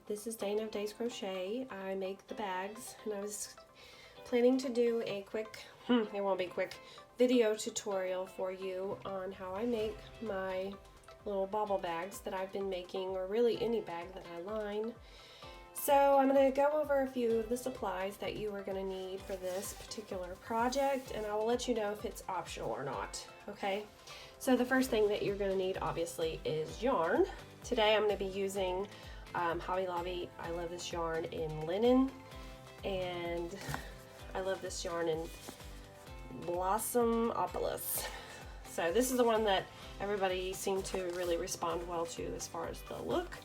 This is Dana of Days Crochet. I make the bags, and I was planning to do a quick, it won't be quick, video tutorial for you on how I make my little bobble bags that I've been making, or really any bag that I line. So I'm going to go over a few of the supplies that you are going to need for this particular project, and I will let you know if it's optional or not, okay? So the first thing that you're going to need, obviously, is yarn. Today I'm going to be using Hobby Lobby. I love this yarn in linen, and I love this yarn in Blossomopolis. So this is the one that everybody seemed to really respond well to as far as the look.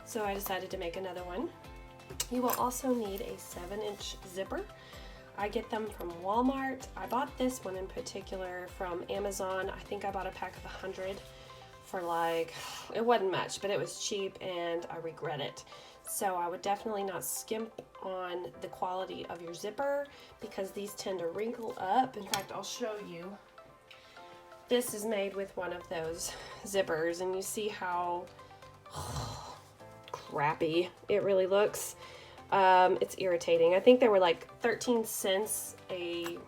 So I decided to make another one. You will also need a 7-inch zipper. I get them from Walmart. I bought this one in particular from Amazon. I think I bought a pack of 100 for like, it wasn't much, but it was cheap and I regret it. So I would definitely not skimp on the quality of your zipper because these tend to wrinkle up. In fact, I'll show you. This is made with one of those zippers, and you see how crappy it really looks. It's irritating. I think they were like 13 cents a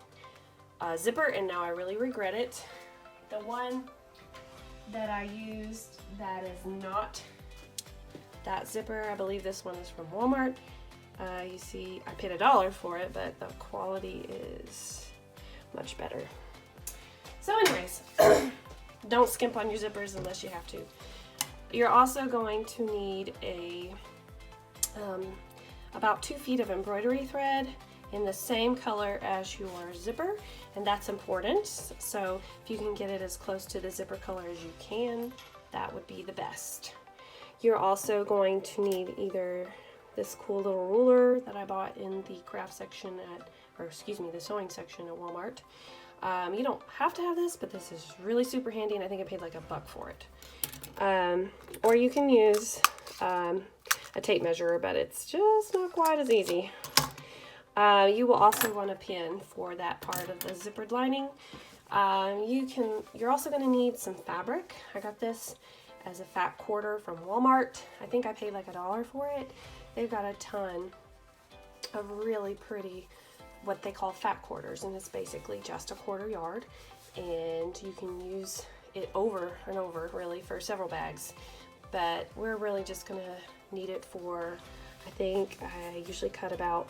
zipper, and now I really regret it. The one that I used that is not that zipper, I believe this one is from Walmart. You see I paid $1 for it, but the quality is much better. So anyways, don't skimp on your zippers unless you have to. You're also going to need a about 2 feet of embroidery thread in the same color as your zipper, and that's important. So if you can get it as close to the zipper color as you can, that would be the best. You're also going to need either this cool little ruler that I bought in the craft section at, or excuse me, the sewing section at Walmart. You don't have to have this, but this is really super handy, and I think I paid like $1 for it. Or you can use a tape measure, but it's just not quite as easy. You will also want a pin for that part of the zippered lining. You're also going to need some fabric. I got this as a fat quarter from Walmart. I think I paid like $1 for it. They've got a ton of really pretty, what they call fat quarters, and it's basically just a 1/4 yard, and you can use it over and over really for several bags, but we're really just gonna need it for, I think I usually cut about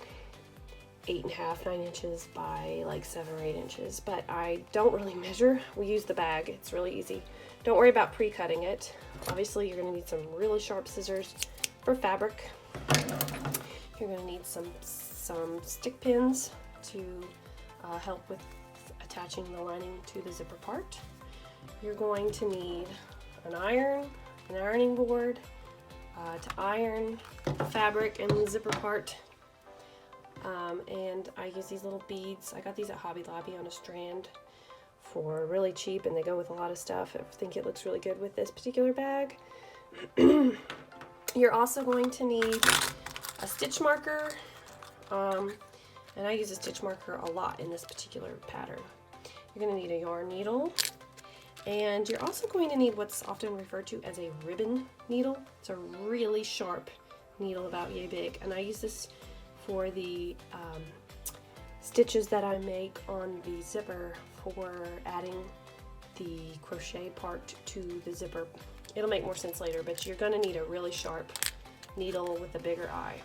8.5, 9 inches by like 7 or 8 inches, but I don't really measure. We use the bag, it's really easy. Don't worry about pre-cutting it. Obviously you're gonna need some really sharp scissors for fabric. You're gonna need some stick pins to help with attaching the lining to the zipper part. You're going to need an ironing board to iron the fabric and the zipper part. And I use these little beads. I got these at Hobby Lobby on a strand for really cheap, and they go with a lot of stuff. I think it looks really good with this particular bag. You're also going to need a stitch marker, and I use a stitch marker a lot in this particular pattern. You're going to need a yarn needle, and you're also going to need what's often referred to as a ribbon needle. It's a really sharp needle, about yay big, and I use this for the stitches that I make on the zipper for adding the crochet part to the zipper. It'll make more sense later, but you're going to need a really sharp needle with a bigger eye.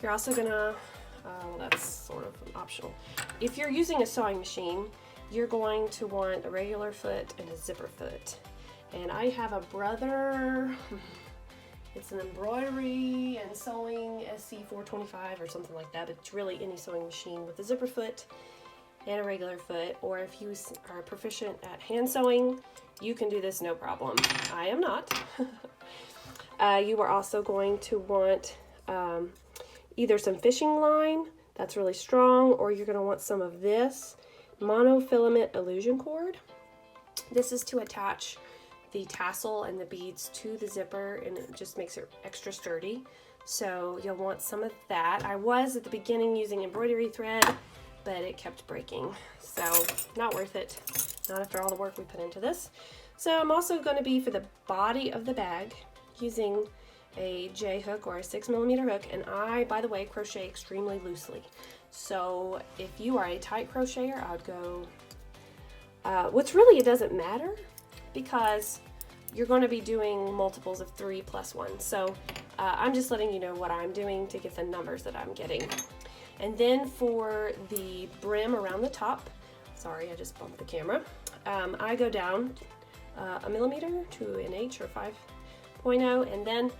You're also gonna, well, that's sort of optional. If you're using a sewing machine, you're going to want a regular foot and a zipper foot. And I have a Brother, it's an embroidery and sewing SC425 or something like that, but it's really any sewing machine with a zipper foot and a regular foot. Or if you are proficient at hand sewing, you can do this no problem. I am not. You are also going to want either some fishing line that's really strong, or you're going to want some of this monofilament illusion cord. This is to attach the tassel and the beads to the zipper, and it just makes it extra sturdy. So you'll want some of that. I was at the beginning using embroidery thread, but it kept breaking, so not worth it, not after all the work we put into this. So I'm also going to be, for the body of the bag, using a J hook or a 6mm hook, and I, by the way, crochet extremely loosely. So if you are a tight crocheter, I'd go, what's really, it doesn't matter because you're going to be doing multiples of 3 plus 1. So I'm just letting you know what I'm doing to get the numbers that I'm getting. And then for the brim around the top, sorry, I just bumped the camera, I go down a millimeter to an H or 5.0, and then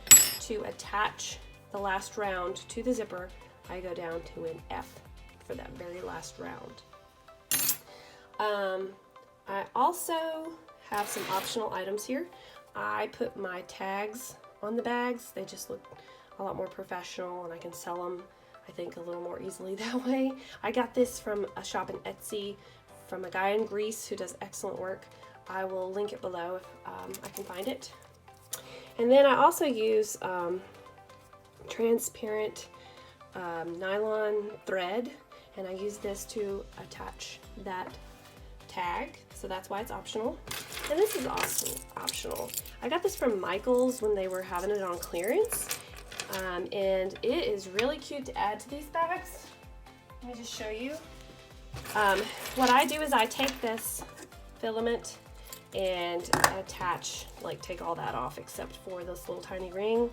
to attach the last round to the zipper, I go down to an F for that very last round. I also have some optional items here. I put my tags on the bags. They just look a lot more professional, and I can sell them, I think, a little more easily that way. I got this from a shop in Etsy from a guy in Greece who does excellent work. I will link it below if I can find it. And then I also use transparent nylon thread, and I use this to attach that tag, so that's why it's optional. And this is also optional. I got this from Michael's when they were having it on clearance, and it is really cute to add to these bags. Let me just show you. What I do is I take this filament and attach, like take all that off except for this little tiny ring,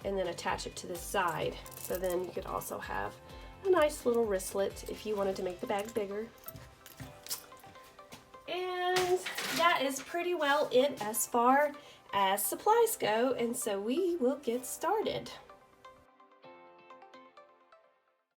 and then attach it to the side. So then you could also have a nice little wristlet if you wanted to make the bag bigger. And that is pretty well it as far as supplies go, and so we will get started.